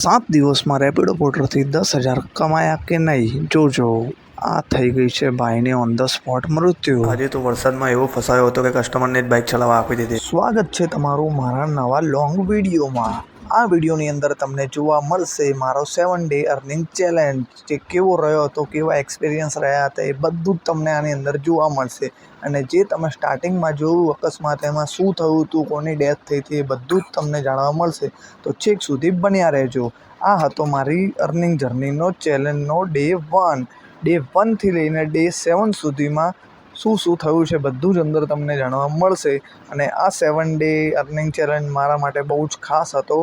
7 દિવસમાં રેપિડો પોર્ટરથી 10,000 કમાયા કે નહીં? જોજો. આ થઈ ગઈ છે ભાઈની ઓન ધ સ્પોટ મૃત્યુ. આજે તો વરસાદમાં એવો ફસાયો હતો કે કસ્ટમરને જ બાઇક ચલાવવા આપી દીધી. સ્વાગત છે તમારું મારા નવા લોંગ વિડીયોમાં. આ વિડીયોની અંદર તમને જોવા મળશે મારો 7 ડે અર્નિંગ ચેલેન્જ, જે કેવો રહ્યો હતો, કેવા એક્સપિરિયન્સ રહ્યા હતા, એ બધું જ તમને આની અંદર જોવા મળશે. અને જે તમે સ્ટાર્ટિંગમાં જોયું અકસ્માત, એમાં શું થયું હતું, કોની ડેથ થઈ હતી, એ બધું જ તમને જાણવા મળશે. તો છેક સુધી બન્યા રહેજો. આ હતો મારી અર્નિંગ જર્નીનો ચેલેન્જનો ડે 1. ડે 1થી લઈને ડે 7 સુધીમાં શું થયું છે બધું જ અંદર તમને જાણવા મળશે. અને આ 7 ડે અર્નિંગ ચેલેન્જ મારા માટે બહુ જ ખાસ હતો,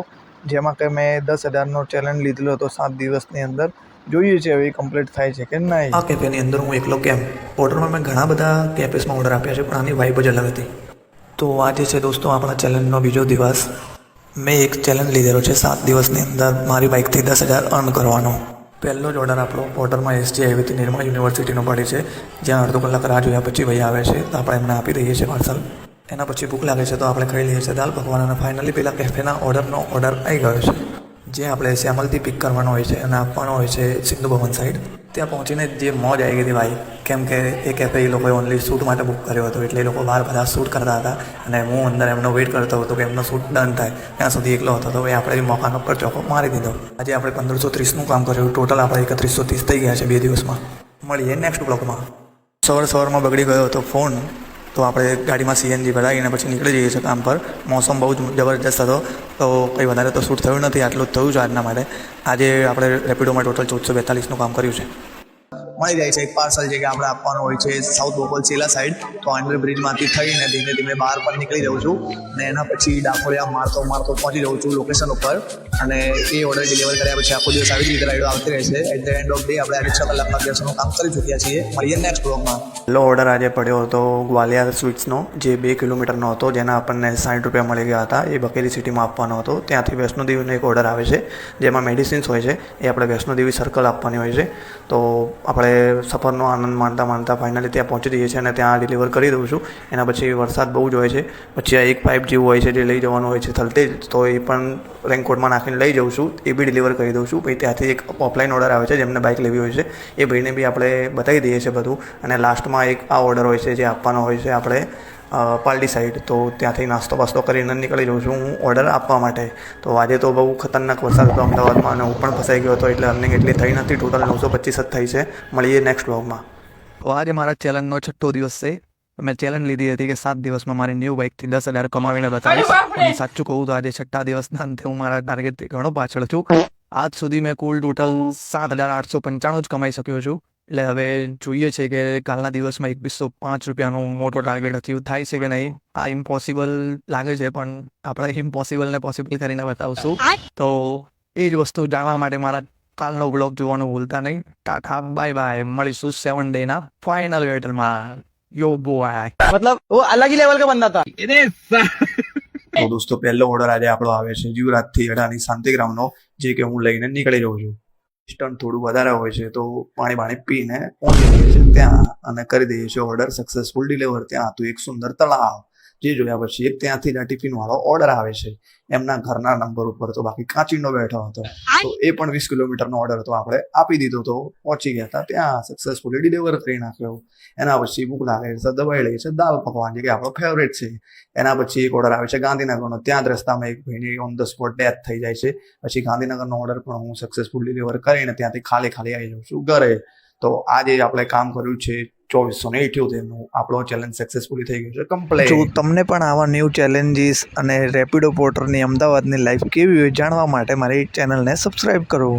જેમાં કે મેં 10,000નો ચેલેન્જ લીધેલો હતો 7 દિવસની અંદર. જોઈએ છે હવે કમ્પ્લીટ થાય છે કે નહીં. આ કેફેની અંદર હું એકલો કેમ? ઓર્ડરમાં મેં ઘણા બધા કેફેસમાં ઓર્ડર આપ્યા છે, પણ આની વાઇબ જ અલગ હતી. તો આજે છે દોસ્તો આપણા ચેલેન્જનો બીજો દિવસ. મેં એક ચેલેન્જ લીધેલો છે 7 દિવસની અંદર મારી બાઇકથી 10,000 અર્ન કરવાનો. પહેલો જ ઓર્ડર આપણો પોર્ટલમાં એસજી હાઈવેથી નિર્મા યુનિવર્સિટીનો પડે છે, જ્યાં અડધો કલાક રાહ જોયા પછી ભાઈ આવે છે, તો આપણે એમને આપી દઈએ છીએ પાર્સલ. એના પછી ભૂખ લાગે છે તો આપણે ખાઈ લઈએ છીએ દાલ પકવાન. અને ફાઇનલી પેલા કેફેના ઓર્ડર આવી ગયો છે, જે આપણે શ્યામલથી પિક કરવાનો હોય છે અને આપવાનો હોય છે સિંધુ ભવન સાઈડ. ત્યાં પહોંચીને જે મોજ આવી ગઈ હતી ભાઈ, કેમ કે એ કેફે એ લોકોએ ઓનલી શૂટ માટે બુક કર્યો હતો, એટલે એ લોકો બહાર બધા શૂટ કરતા હતા અને હું અંદર એમનો વેઇટ કરતો હતો કે એમનો શૂટ ડન થાય ત્યાં સુધી એકલો હતો. તો ભાઈ આપણે મોકાનો પર ચોકો મારી દીધો. આજે આપણે 1530નું કામ કર્યું. ટોટલ આપણે 3130 થઈ ગયા છે 2 દિવસમાં. મળીએ નેક્સ્ટ બ્લોગમાં. સવારમાં બગડી ગયો હતો ફોન, તો આપણે ગાડીમાં સીએનજી ભરાવીને પછી નીકળી જઈએ છીએ કામ પર. મોસમ બહુ જ જબરજસ્ત હતો, તો કંઈ વધારે તો શૂટ થયું નથી. આટલું જ થયું છે આજના માટે. આજે આપણે રેપિડોમાં ટોટલ 1442નું કામ કર્યું છે. મળી જાય છે એક પાર્સલ, જે કે આપણે આપવાનું હોય છે સાઉથ બોપલ ચેલા સાઈડ. તો અંડરબ્રિજમાંથી થઈને ધીમે ધીમે બહાર પર નીકળી જાઉં છું, અને એના પછી ડાકોરિયા મારતો પહોંચી જાઉં છું લોકેશન ઉપર. અને એ ઓર્ડર ડિલિવર કર્યા પછી આખો દિવસ આવી જ રીતે રાઈડો આવતી રહેશે. At the end of day આપણે આજે 6 કલાકના દિવસનું કામ કરી ચૂક્યા છીએ. મળીએ નેક્સ્ટ બ્લોગમાં. પહેલો ઓર્ડર આજે પડ્યો હતો ગ્વાલિયર સ્વીટ્સનો, જે 2 કિલોમીટરનો હતો, જેના આપણને 60 રૂપિયા મળી ગયા હતા. એ બકેલી સિટીમાં આપવાનો હતો. ત્યાંથી વૈષ્ણોદેવીનો એક ઓર્ડર આવે છે, જેમાં મેડિસિન્સ હોય છે, એ આપણે વૈષ્ણોદેવી સર્કલ આપવાની હોય છે. તો આપણે સફરનો આનંદ માણતા ફાઇનલી ત્યાં પહોંચી જઈએ છીએ અને ત્યાં ડિલિવર કરી દઉં છું. એના પછી વરસાદ બહુ જ હોય છે, પછી આ એક પાઇપ જેવું હોય છે જે લઈ જવાનું હોય છે થલતેજ, તો એ પણ રેનકોટમાં નાખીને લઈ જાઉં છું, એ બી ડિલિવર કરી દઉં છું. પછી ત્યાંથી એક ઓફલાઈન ઓર્ડર આવે છે, જેમને બાઇક લેવી હોય છે, એ ભાઈને બી આપણે બતાવી દઈએ છીએ બધું. અને લાસ્ટમાં એક આ ઓર્ડર હોય છે જે આપવાનો હોય છે આપણે પાલડી સાઈડ. તો ત્યાંથી નાસ્તો બાસ્તો કરીને નીકળી જાઉં છું હું ઓર્ડર આપવા માટે. તો આજે તો બહુ ખતરનાક વરસાદ હતો અમદાવાદમાં, અને હું પણ ફસાઈ ગયો હતો, એટલે અર્નિંગ એટલી થઈ નથી. ટોટલ 925 જ થઈ છે. મળીએ નેક્સ્ટ વ્લોગમાં. તો આજે મારા ચેલેન્જનો 6થો દિવસ છે. મેં ચેલેન્જ લીધી હતી કે 7 દિવસમાં મારી ન્યૂ બાઇકથી 10,000 કમાવીને બતાવીશ. અને સાચું કહું તો આજે 6થા દિવસના અંતે હું મારા ટાર્ગેટથી ઘણો પાછળ છું. આજ સુધી મેં કુલ ટોટલ 7,895 જ કમાઈ શક્યો છું. એટલે હવે જોઈએ છે કે કાલના દિવસમાં 2105 રૂપિયાનું મોટો ટાર્ગેટ અચીવ થાય છે કે નહીં. આ ઇમ્પોસિબલ લાગે છે, પણ આપણે ઇમ્પોસિબલને પોસિબલ કરીને બતાવશું. તો એ જ વસ્તુ જાણવા માટે મારા કાલનો બ્લોગ જોવાનું ભૂલતા નહીં. Tata bye bye. મળીશું 7 ડેના ફાઇનલ બેટલમાં. યો બોય, मतलब वो अलग ही लेवल का बंदा था. તો દોસ્તો પહેલો ઓર્ડર આજે આપણો આવે છે જીવરાજથી અડાની શાંતિગ્રામનો, જે કે હું લઈને નીકળી જાઉં છું. સ્ટન્ટ થોડું વધારે હોય છે, તો પાણી પીને પહોંચી જઈએ છીએ ત્યાં અને કરી દઈએ છીએ ઓર્ડર સક્સેસફુલ ડિલિવર. ત્યાં હતું એક સુંદર તળાવ, જે જોયા પછી એક ત્યાંથી જ ટિફિનવાળો ઓર્ડર આવે છે એમના ઘરના નંબર ઉપર. તો બાકી કાચીનો બેઠો હતો, તો એ પણ 20 કિલોમીટરનો ઓર્ડર હતો, આપણે આપી દીધો. તો પહોંચી ગયા હતા ત્યાં, સક્સેસફુલી ડિલિવર કરી નાખ્યો. એના પછી ભૂખ લાગે છે, દબાઈ લઈએ છે દાલ પકવાન, જે કે આપણો ફેવરેટ છે. એના પછી એક ઓર્ડર આવે છે ગાંધીનગરનો. ત્યાં જ રસ્તામાં એક ભાઈની ઓન ધ સ્પોટ ડેથ થઈ જાય છે. પછી ગાંધીનગરનો ઓર્ડર પણ હું સક્સેસફુલ ડિલિવર કરીને ત્યાંથી ખાલી આવી જાઉં છું ઘરે. તો આજે આપણે કામ કર્યું છે 2478નું. આપણો ચેલેન્જ સક્સેસફુલી થઈ ગયો છે કમ્પ્લીટ. જો તમને પણ આવા ન્યૂ ચેલેન્જીસ અને રેપિડો પોર્ટરની અમદાવાદની લાઈફ કેવી હોય જાણવા માટે મારી ચેનલને સબસ્ક્રાઈબ કરો.